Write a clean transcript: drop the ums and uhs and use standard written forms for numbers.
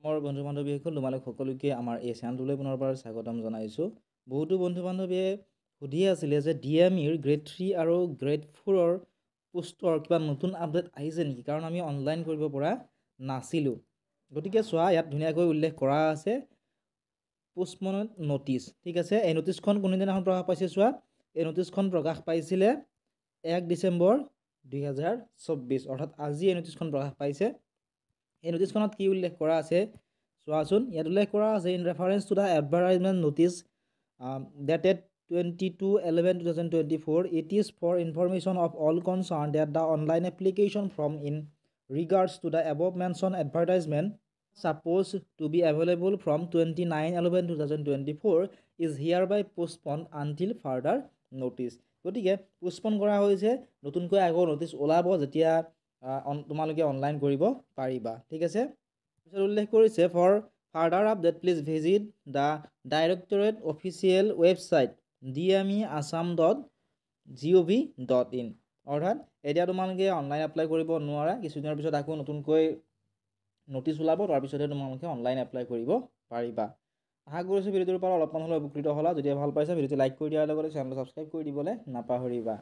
মোৰ বন্ধু বান্ধৱীসকল তোমালোক সকলোকে আমাৰ এই চেনেলটোলৈ পুনৰবাৰ স্বাগতম জনাইছোঁ। বহুতো বন্ধু বান্ধৱীয়ে সুধি আছিলে যে DMEৰ গ্ৰেড 3 আৰু গ্ৰেড 4ৰ পোষ্টৰ কিবা নতুন আপডেট আহিছে নেকি, কাৰণ আমি অনলাইন কৰিব পৰা নাছিলোঁ। গতিকে চোৱা, ইয়াত ধুনীয়াকৈ উল্লেখ কৰা আছে পোষ্টপ'ণ্ড ন'টিছ। ঠিক আছে, এই ন'টিছখন কোনদিনাখন প্ৰকাশ পাইছে চোৱা, এই ন'টিছখন প্ৰকাশ পাইছিলে 1 ডিচেম্বৰ 2024, অৰ্থাৎ আজি এই ন'টিছখন প্ৰকাশ পাইছে। এই ন'টিছখনত কি উল্লেখ কৰা আছে চোৱাচোন। ইয়াত উল্লেখ কৰা আছে in reference to the advertisement notice dated 22/11/2024, it is for information of all concerned that the online application form in regards to the above mentioned advertisement supposed to be available from 29/11/2024 is hereby postponed until further notice. গতিকে পোষ্টপন কৰা হৈছে, নতুনকৈ আকৌ notice ওলাব যেতিয়া তোমালোকে online কৰিব পাৰিবা। ঠিক আছে, পিছত উল্লেখ কৰিছে for further update please visit the directorate official website dmeassam.gov.in। অৰ্থাৎ এতিয়া তোমালোকে অনলাইন এপ্লাই কৰিব নোৱাৰা, কিছুদিনৰ পিছত আকৌ নতুনকৈ ন'টিছ ওলাব, তাৰপিছতে তোমালোকে অনলাইন এপ্লাই কৰিব পাৰিবা। আশা কৰিছোঁ ভিডিঅ'টোৰ পৰা অলপমান হ'লেও উপকৃত হ'লা। যদি ভাল পাইছা ভিডিঅ'টো লাইক কৰি দিয়াৰ লগতে চেনেলটো ছাবস্ক্ৰাইব কৰি দিবলৈ নাপাহৰিবা।